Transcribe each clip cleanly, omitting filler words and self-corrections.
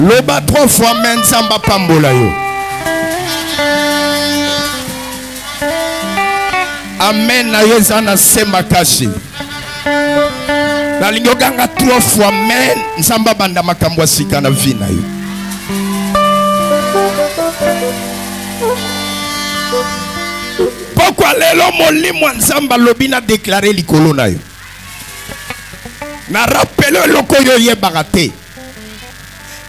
Loba 3 fois men samba pambola yo. Amen na yo zana semba kashi. Na lingoganga 3 fois men samba banda makambo sika na vina yo. Pourquoi lelo molimo nzamba lobina déclarer likolo na yo. Na rappelle loko yo yebaka te.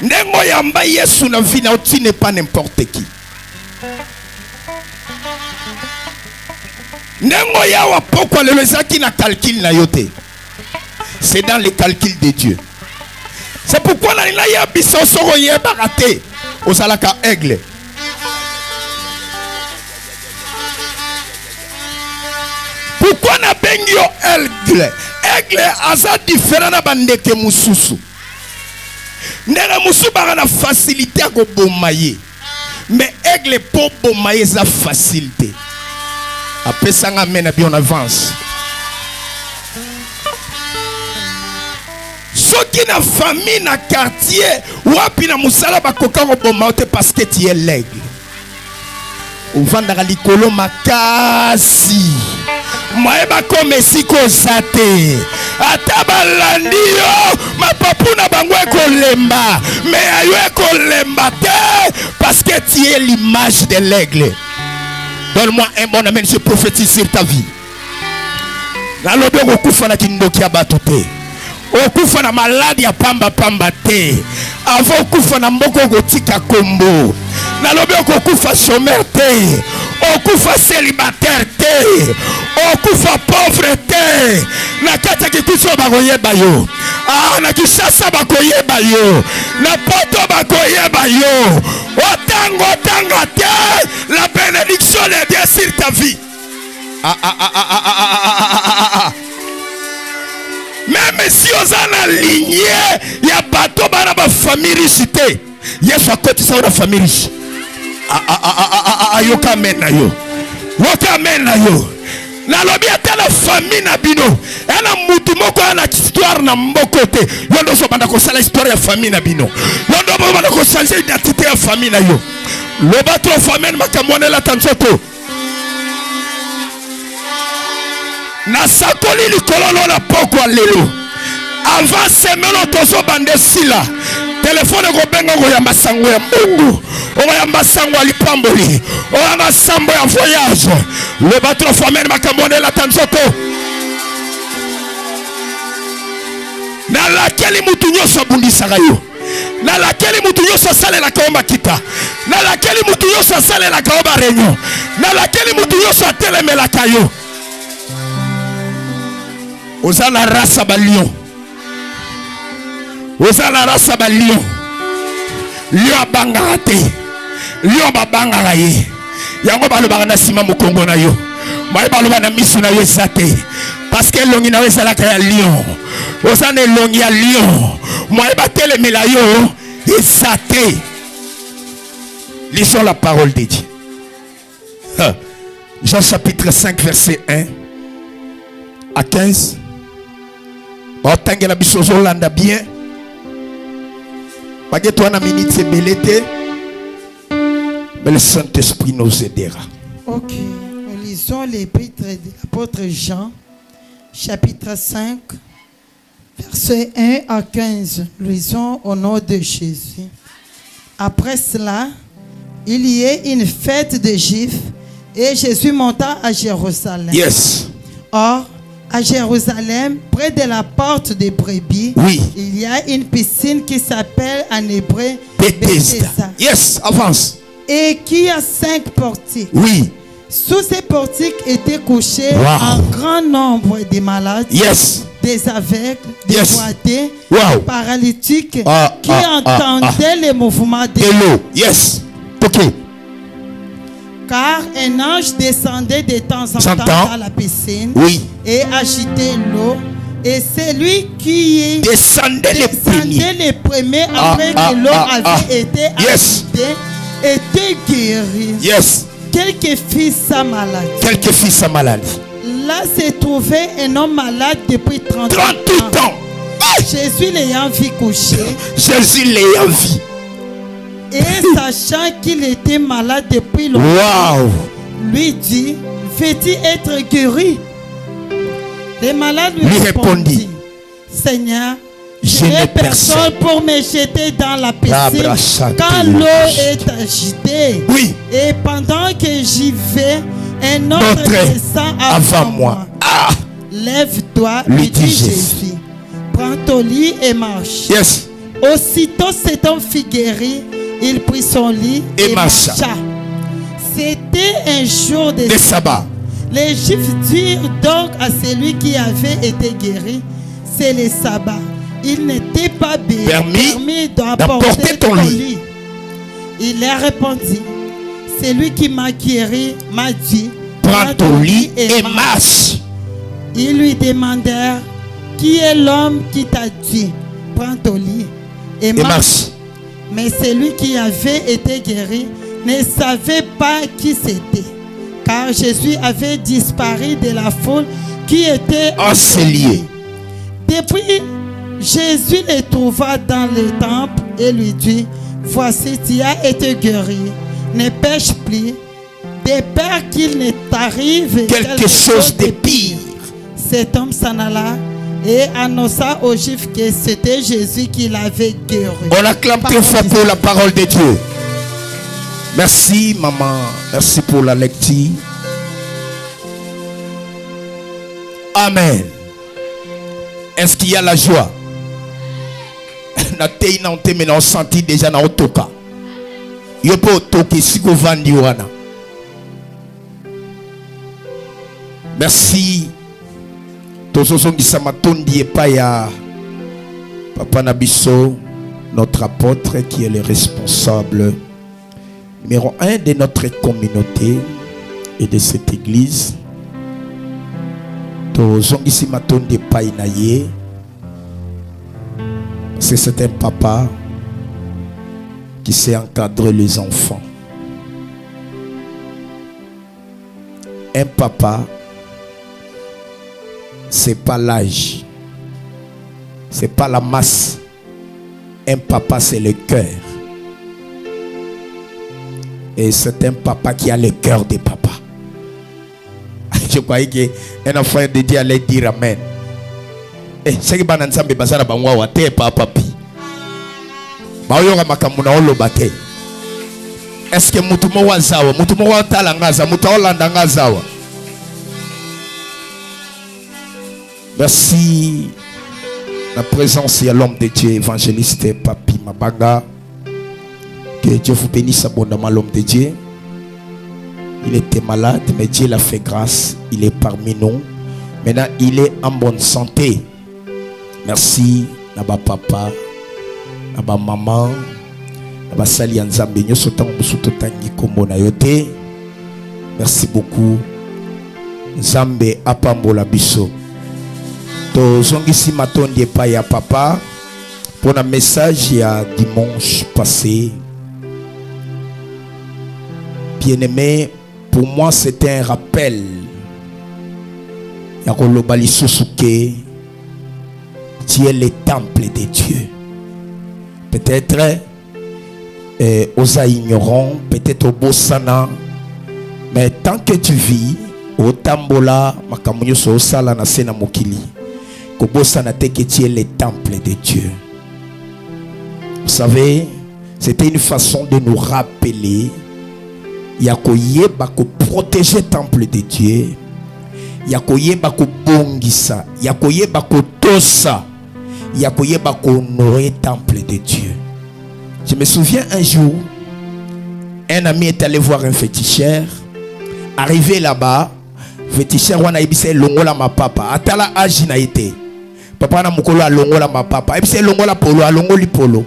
Nengo yamba Yesu na vie na tu n'est pas n'importe qui. Nengo yawa pourquoi le zaki na calcul na yote. C'est dans les calculs de Dieu. C'est pourquoi na ya biso soko yebaka te. Osalaka aigle. Pourquoi na bengyo aigle? Aigle asa différent na bandeke mususu. Nera musuba na facilité à go bomaye. Mais aigle pour bomaye sa facilité. Après ça amène à bien avance. Ceux qui na famille na quartier ou api na musala ba koka go bomaye parce que tu es l'aigle. Ou vandara likolo makasi. Maeba kome siko zate atabalandio mapapuna bango ekolemba mais ayo ekolemba te parce que tu es l'image de l'aigle. Donne-moi un bon amen, je prophétise sur ta vie. La lobe okufa na kindoki abatu te. Okufa na maladi ya pamba pamba te. Avant okufa na mboko gotika kombo. Na lobe okufa chômeur te. Okufa célibataire te. Okufa pauvre te. Na kata kikuso bakoyeba yo. Ah na kisasa bakoyeba yo. Na poto bakoyeba yo. Otango tanga te. La bénédiction de Dieu sur ta vie. Même si on a lignée, il y a bateau dans la famille riche. Il y a sa côté ça dans la famille riche. Yoka mena yo. Yoka mena yo. Na lobi ata la famille na bino. Ana mutu moko ana histoire na mbokote. Yondo so banda ko sala histoire ya famille na bino. Yondo bo banda ko changer identité ya famille na yo. Loba 3 famille makamone la tanzoto. Na sakoli likolo na poko lelo. Avant semaine tozo bande sila. Téléphone go benga go yamba sango ya mungu. O yamba sango ya lipamboli. O yamba sambo ya voyage. Le batro famille makambone la tanzoto. Na laquelle mutu nyoso bundisaka yo. Na laquelle mutu nyoso sale la kaomba kita. Na laquelle mutu nyoso sale la kaomba réunion. Na laquelle mutu nyoso telemela kayo. Oza la race ba lion. Oza la race ba lion. Lion bangaka te. Lion babangaka ye. Yango balobaka na sima mokongo na yo. Mai baloba na misu na yo zate. Parce que longi na yo ezalaka ya lion. Oza na longi ya lion. Mai batelemela yo ezate. Lisons la parole de Dieu. Jean chapitre 5 verset 1 à 15. Otangela bisozo landa bien. Baguette na minute c'est belete. Mais le Saint-Esprit nous aidera. Ok, nous lisons l'épître de l'apôtre Jean, chapitre 5, verset 1 à 15. Nous lisons au nom de Jésus. Après cela, il y a une fête des Juifs et Jésus monta à Jérusalem. Yes. Or, à Jérusalem, près de la porte des brebis, oui, il y a une piscine qui s'appelle en hébreu Bethesda. Yes, avance. Et qui a 5 portiques. Oui. Sous ces portiques étaient couchés un grand nombre de malades, yes, des aveugles, des boiteux, des paralytiques qui entendaient les mouvements de l'eau. Yes. Ok. Car un ange descendait de temps en temps dans la piscine, oui, et agitait l'eau. Et c'est lui qui descendait les premiers après que l'eau avait été agitée, était guéri. Yes. Quelques fils sa maladie. Quelques fils sa maladie. Là se trouvait un homme malade depuis 38 ans. Jésus l'ayant vu coucher. Jésus l'ayant vu. Et sachant qu'il était malade depuis longtemps, Waouh. lui dit, veux-tu être guéri? Les malades lui Lui répondit, répondit, Seigneur, je je n'ai n'ai personne pour me jeter dans la piscine Abrachate. quand l'eau est agitée. Oui. Et pendant que j'y vais, un autre Notre descend avant moi. Ah. Lève-toi, Lui lui dit dit Jésus. Prends ton lit et marche. Yes. Aussitôt cet homme fut guéri, il prit son lit Et et marcha. marcha. C'était un jour de Des sabbats. Les Juifs dirent donc à celui qui avait été guéri, c'est le sabbat. Il n'était pas permis d'apporter ton lit. Il leur répondit, celui qui m'a guéri m'a dit, Prends ton lit et marche. Ils lui demandèrent, qui est l'homme qui t'a dit, prends ton lit et marche. Mais celui qui avait été guéri ne savait pas qui c'était, car Jésus avait disparu de la foule qui était encelée. Depuis, Jésus le trouva dans le temple et lui dit, voici, tu as été guéri, ne pêche plus, de peur qu'il ne t'arrive quelque chose de pire. Cet homme s'en alla et annonça aux Juifs que c'était Jésus qui l'avait guéri. On acclame très fort pour la parole de Dieu. Merci maman, merci pour la lecture. Amen. Est-ce qu'il y a la joie? On senti déjà dans Otoka. Yo po toke siko vandi wana. Merci. Tozozongisa matondi epa ya Papa Nabiso, notre apôtre qui est le responsable numéro 1 de notre communauté et de cette église. Tozongisi matondi epa inaye. C'est un papa qui sait encadrer les enfants. Un papa, c'est pas l'âge, c'est pas la masse. Un papa, c'est le cœur. Et c'est un papa qui a le cœur des papas. Je croyais qu'un enfant de Dieu allait dire Amen. C'est que banan sambe basara bangwa wate papa pi. Baoyoga makamuna olo bate. Est-ce que mutumo wazawa, mutumo watala ngaza, mutaolanda ngazawa. Merci la présence de l'homme de Dieu, évangéliste Papi Mabanga. Que Dieu vous bénisse abondamment, l'homme de Dieu. Il était malade, mais Dieu l'a fait grâce. Il est parmi nous. Maintenant, il est en bonne santé. Merci, Naba Papa, Naba Maman, Naba Sali Nzambe, Nyosotan Musutotangi Kombo na yote. Merci beaucoup. Nzambe apambola biso. To zongisi matondi epa ya papa pour un message il y a dimanche passé. Bien-aimé, pour moi c'était un rappel. Yakoloba lisusuke. Tu es le temple de Dieu. Peut-être aux ignorants, peut-être aux bossana, mais tant que tu vis, au tambola, makamunyo so sala na sena mokili, ko bossana te que tu es le temple de Dieu. Vous savez, c'était une façon de nous rappeler, yakoye bako protéger le temple de Dieu, yakoye bako bongisa, yakoye bako tosa. Yakoye bako honorer le temple de Dieu. Je me souviens un jour, un ami est allé voir un féticheur. Arrivé là-bas, féticheur wana ibise longola ma papa. Atala aji na été. Papa na mukolo a longola ma papa. Ibise longola polo, a longoli polo.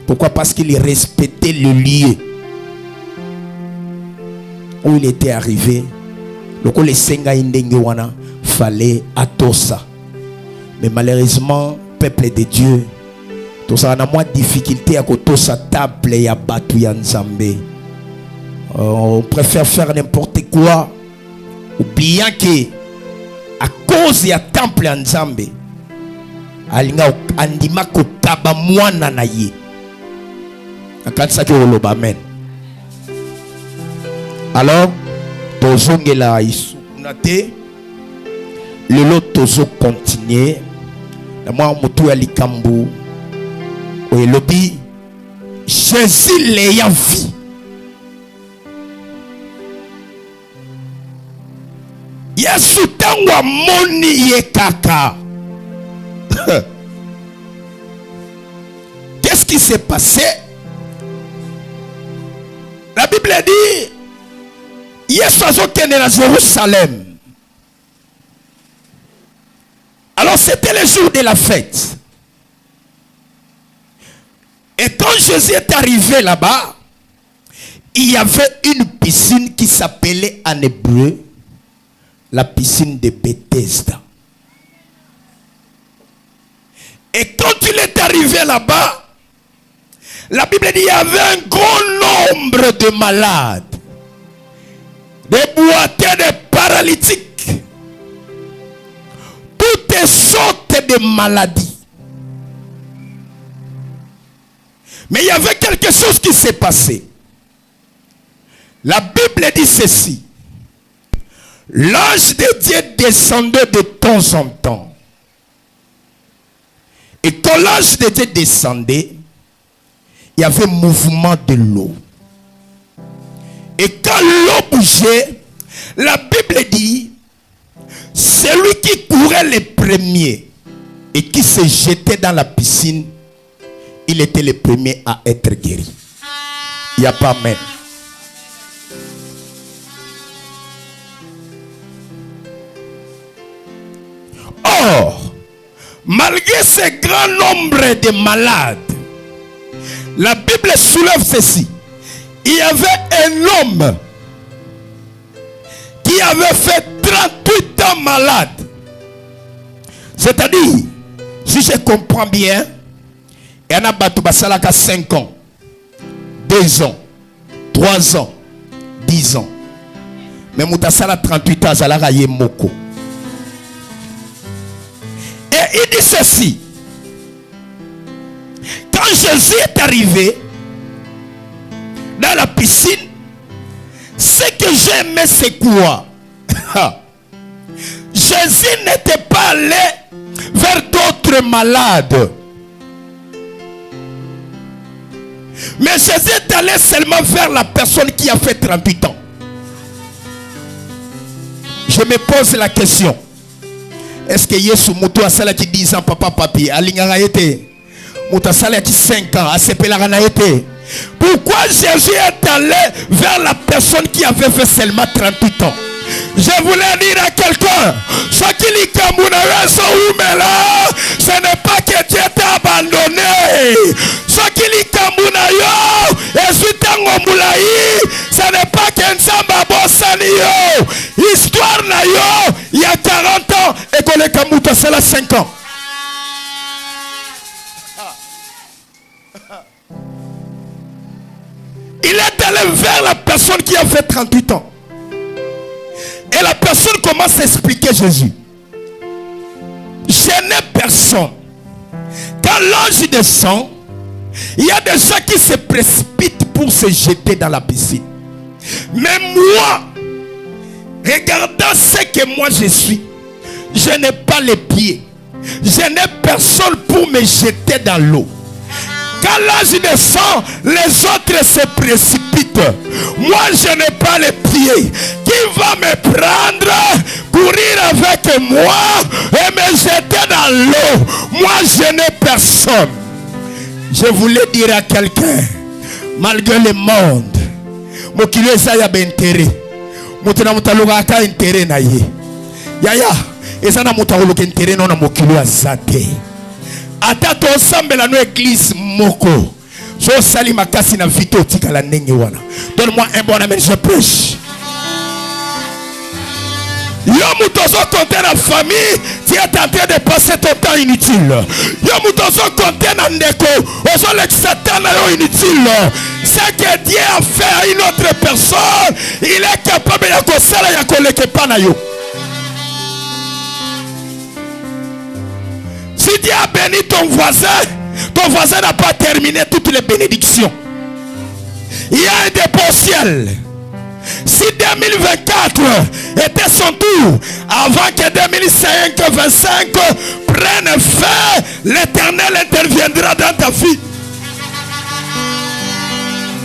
Pourquoi? Parce qu'il respectait le lieu où il était arrivé. Loko le senga indenge wana fallait atosa. Mais malheureusement, peuple de Dieu, tout ça a moins de difficulté à côté sa table et à battre Nzambe. On préfère faire n'importe quoi, oubliant que à cause du temple Nzambe, alinga andima ko taba mwana na ye. Amen. Alors, tozongela isunate le lot tozo continuer na moi mutu ya likambu oyelobi Jésus l'ayant vu Yesu tango amoni ye kaka. Qu'est-ce qui s'est passé? La Bible dit Yesu azokende na Jérusalem. Alors c'était le jour de la fête. Et quand Jésus est arrivé là-bas, il y avait une piscine qui s'appelait en hébreu la piscine de Bethesda. Et quand il est arrivé là-bas, la Bible dit qu'il y avait un grand nombre de malades, des boiteux, des paralytiques, toutes sortes de maladies. Mais il y avait quelque chose qui s'est passé. La Bible dit ceci. L'ange de Dieu descendait de temps en temps. Et quand l'ange de Dieu descendait, il y avait mouvement de l'eau. Et quand l'eau bougeait, la Bible dit, celui qui courait le premier et qui se jetait dans la piscine, il était le premier à être guéri. Il n'y a pas même. Or, malgré ce grand nombre de malades, la Bible soulève ceci. Il y avait un homme qui avait fait 38 ans malade. C'est-à-dire, si je comprends bien, il y en a battu 5 ans, 2 ans, 3 ans, 10 ans. Mais Moutasala 38 ans, Zalara Yemoko. Et il dit ceci. Quand Jésus est arrivé dans la piscine, ce que j'aimais, c'est quoi? Jésus n'était pas allé vers d'autres malades. Mais Jésus est allé seulement vers la personne qui a fait 38 ans. Je me pose la question. Est-ce que Yesu Moutou a sala qui 10 ans, papa, papi, a l'ingara été? Moutou a sala qui 5 ans, a sepelarana été? Pourquoi Jésus est allé vers la personne qui avait fait seulement 38 ans? Je voulais dire à quelqu'un, ce qui ce n'est pas que Dieu t'a abandonné. Ce qui ce n'est pas qu'un samba bossani yo. Histoire na yo, il y a 40 ans, et que le Kamouta c'est là 5 ans. Il est allé vers la personne qui a fait 38 ans. Et la personne commence à expliquer Jésus. Je n'ai personne. Quand l'ange descend, il y a des gens qui se précipitent pour se jeter dans la piscine. Mais moi, regardant ce que moi je suis, je n'ai pas les pieds. Je n'ai personne pour me jeter dans l'eau. Quand l'ange descend, les autres se précipitent. Moi, je n'ai pas les pieds. Qui va me prendre, courir avec moi et me jeter dans l'eau? Moi, je n'ai personne. Je voulais dire à quelqu'un, malgré le monde, mon kilo est intérêt. Mon aka intérêt na ye. Yaya, ezana mutawoloke intérêt non na mon kilo azate. Ata to sambela no église moko. So sali makasi na vito tika la ndenge wana. Donne-moi un bon amen, je prêche. Yo mutozo compter la famille, tu es en train de passer ton temps inutile. Yo mutozo compter na ndeko, ozo l'exatana yo inutile. Ce que Dieu a fait à une autre personne, il est capable de kosala ya koleke pana yo. Si Dieu a béni ton voisin n'a pas terminé toutes les bénédictions. il y a un dépôt au ciel. Si 2024 était son tour, avant que 2025 prenne fin, l'Éternel interviendra dans ta vie.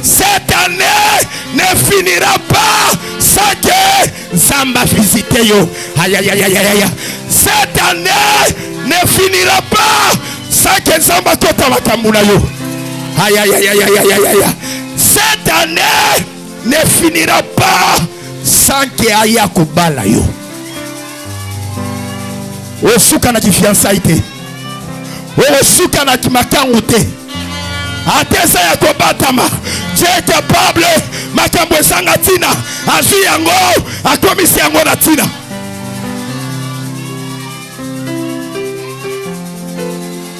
Cette année ne finira pas sans que Zamba visite yo. Aïe aïe aïe aïe aïe. Cette année ne finira pas sans que Zamba kota makamuna yo. Aïe aïe aïe aïe aïe aïe aïe. Cette année ne finira pas sans que aya kubala yo. Osuka na kifiançailles te. Osuka na kimakangu te. Atesa ya kobatama. Dieu est capable. Makambo esanga tina. Azui yango. Akomisi yango na tina.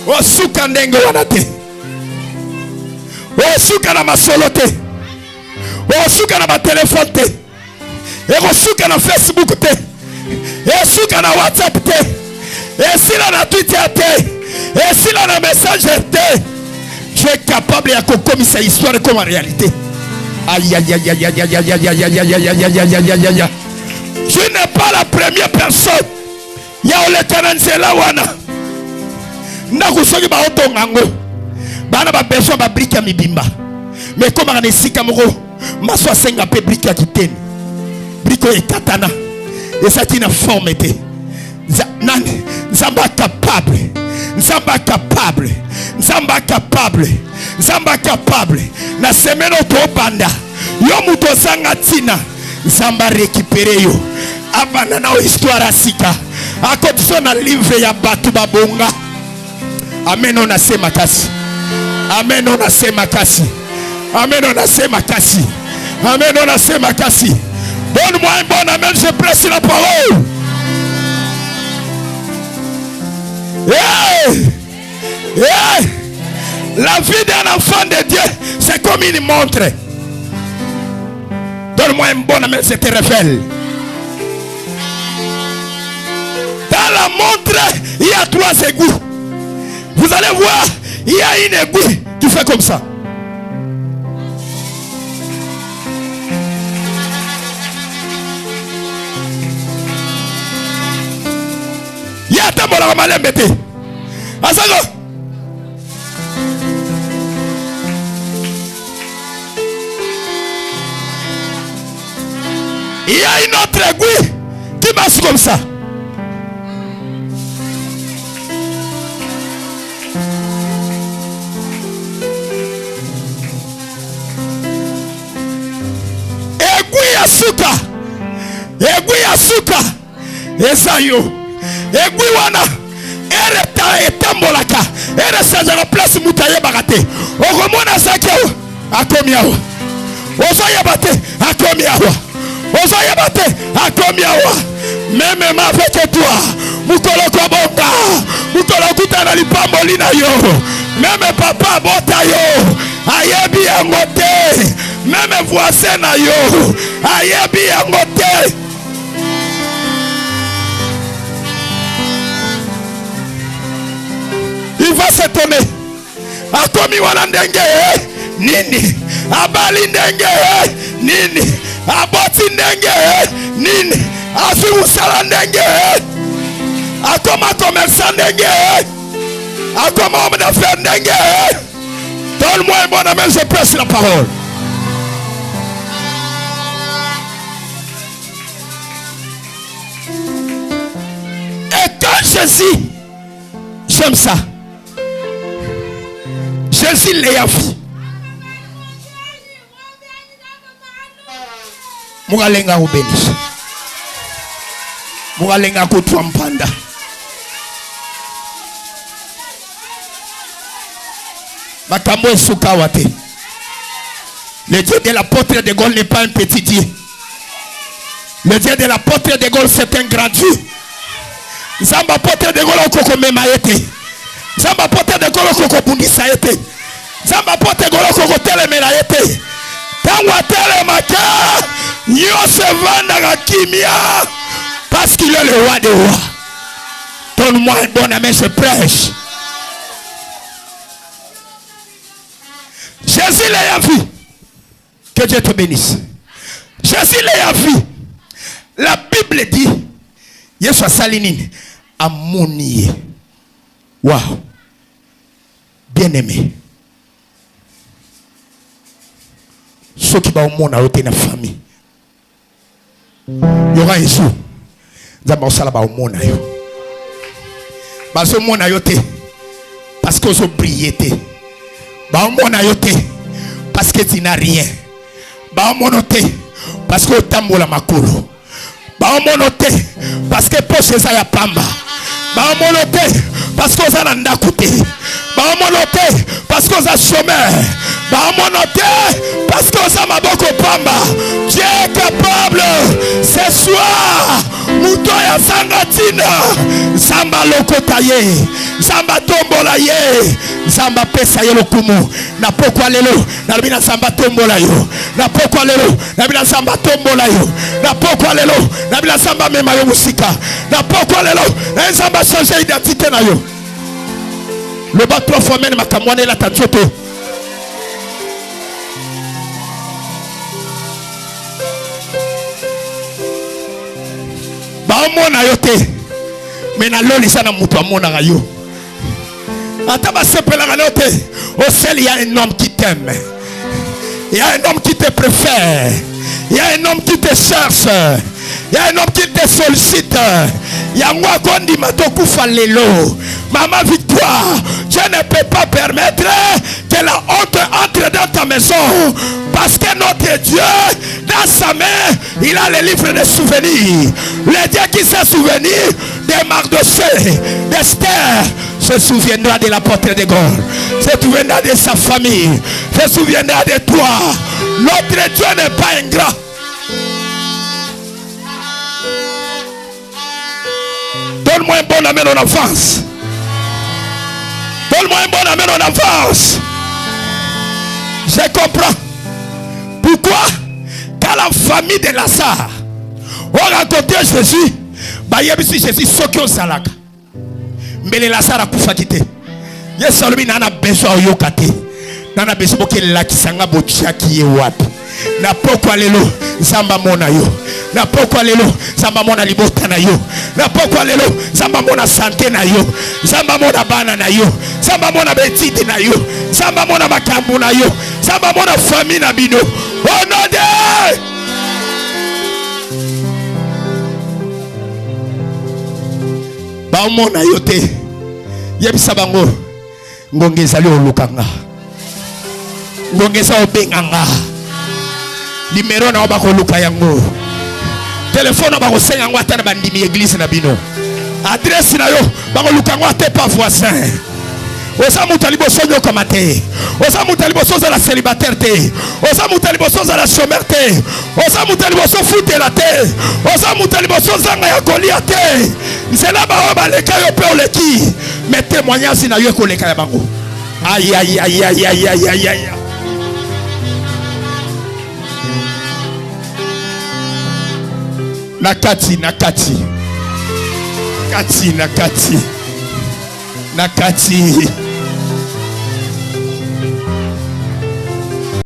Osuka ndenge wana te. Osuka na masolo te. Osuka na batelefone te. Osuka na Facebook te. Osuka na WhatsApp te. Esila na Twitter te. Esila na Messenger te. Tu es capable de commettre cette histoire comme en réalité. Aïe aïe aïe aïe aïe aïe aïe aïe aïe aïe aïe aïe aïe aïe aïe. Tu n'es pas la première personne. Ya ole kananzela wana. Ndakusoki ba otongango. Bana ba besoin ba brique mi bimba. Mais comme on est si kamoro, ma soit senga pe brique kitene. Brico et katana. Et ça qui n'a forme été. Zamba capable. Zamba capable. Zamba capable. Zamba capable. Na semaine au banda. Yo muto sanga tina. Zamba récupérer yo. Abana na histoire asika. Akotso na livre ya batu babonga. Amen on a se makasi. Amen on a se makasi. Amen on a se makasi. Amen on a se makasi. Donne-moi un bon amen, je presse la parole. Hey! Hey! La vie d'un enfant de Dieu, c'est comme une montre. Donne-moi un bon amen, je te révèle. Dans la montre, il y a 3 égouts. Vous allez voir, il y a une aiguille qui fait comme ça. Il y a un bon amen, mettez. Asago. Il y a une autre aiguille qui marche comme ça. Aiguille à suka. Aiguille à suka. Et ça yo. Aiguille wana. Elle etambolaka. Elle change la place mutaye bagate. Okomona sakeo. Akomiawa. Osayabate. Akomiawa. Osayabate. Akomiawa. Même avec toi. Mukolo kobonga. Mukolo kutana lipamboli na yo. Même papa bota yo. Ayebi yangote. Même voisin na yo. Ayebi yangote. Il va s'étonner. Akomi wana ndenge nini? Abali ndenge nini? Aboti ndenge nini? Afi usala ndenge. Akoma commerçant ndenge. Akoma homme d'affaires ndenge. Donne-moi un bon amen, je presse la parole. Et quand Jésus, j'aime ça. Jésus l'a vu. Mugalenga ubenish. Mugalenga kutwa mpanda. Makambo esuka wate. Le Dieu de l'apôtre de Gaulle n'est pas un petit Dieu. Le Dieu de l'apôtre de Gaulle c'est un grand Dieu. Zamba apôtre de Gaulle okoko memaete. Zamba apôtre de Gaulle okoko bundisa ete. Zamba apôtre de Gaulle okoko telemela ete. Tangwa telemaka. Yo se vanda kimia. Parce qu'il est le roi des rois. Donne-moi un bon amen, je prêche. Jésus l'a vu. Que Dieu te bénisse. Jésus l'a vu. La Bible dit, Yesu asalinine amoni. Wow. Bien-aimé. Ceux qui vont au monde à na famille. Il y aura un jour. D'abord ça là au monde à yo. Parce que monde à yo parce que vous brillez. Ba au monde à yo parce que tu n'as rien. Ba au monde parce que tambola makolo. Ba au monde parce que poche ça ya pamba. Ba au monde parce que ça n'anda coûté. Ba au monde parce que ça chômeur. Ba au monde parce que ça m'a beaucoup pamba. Dieu est capable. Ce soir, Mouto ya sangatina. Zamba lokotaye. Zamba tombola ye. Zamba pesa ye lokumu. Na pokwa lelo. Na bina zamba tombola yo. Na pokwa lelo. Na bina zamba tombola yo. Na pokwa lelo. Na bina zamba mema yo musika. Na pokwa lelo. Na zamba changer identité na yo. Le bas 3 fois même makamwane la tatioto. Mona yote mena loli sana mutu amona gayo ataba sepela galote au ciel il y a un homme qui t'aime, il y a un homme qui te préfère, il y a un homme qui te cherche, il y a un homme qui te sollicite. Yangwa kondi matokufa lelo maman victoire. Je ne peux pas permettre que la honte entre dans ta maison parce que notre Dieu dans sa main il a les livres de souvenirs. Le Dieu qui s'est souvenu de Mardochée, d'Esther se souviendra de l'apôtre de Gaulle, se souviendra de sa famille, se souviendra de toi. Notre Dieu n'est pas ingrat. Donne-moi un bon amen en avance. Donne-moi un bon amen en avance. Je comprends. Pourquoi? Quand la famille de Lazare a rencontré Jésus, Jésus soki osalaka. Mais les Lazare a kufa kite. Yesolmi nana besoin oyokate. Nana besoin boke lakisanga bochaki ye wapi. Na pokwa lelo zamba mona yo. Na pokwa lelo zamba mona libota na yo. Na pokwa lelo zamba mona santé na yo. Zamba mona bana na yo. Zamba mona betite na yo. Zamba mona makambu na yo. Zamba mona famille na bino. Oh non de ba mona yo te. Yebisa bango ngongezali olukanga. Ngongeza obenganga. Numéro na ba ko luka yango. Téléphone na ba ko senga ngwa tana bandimi église na bino. Adresse na yo ba ko luka ngwa te pas voisin. Osa mutalibo sonyo kamate. Osa mutalibo soza la célibataire te. Osa mutalibo soza la chômeur te. Osa mutalibo so fute la te. Osa mutalibo soza nga ya kolia te. Nzela ba ba leka yo pe oleki. Mais témoignage na yo ko leka ya bango. Aïe aïe aïe aïe aïe aïe aïe aïe. Nakati nakati. Nakati nakati. Nakati.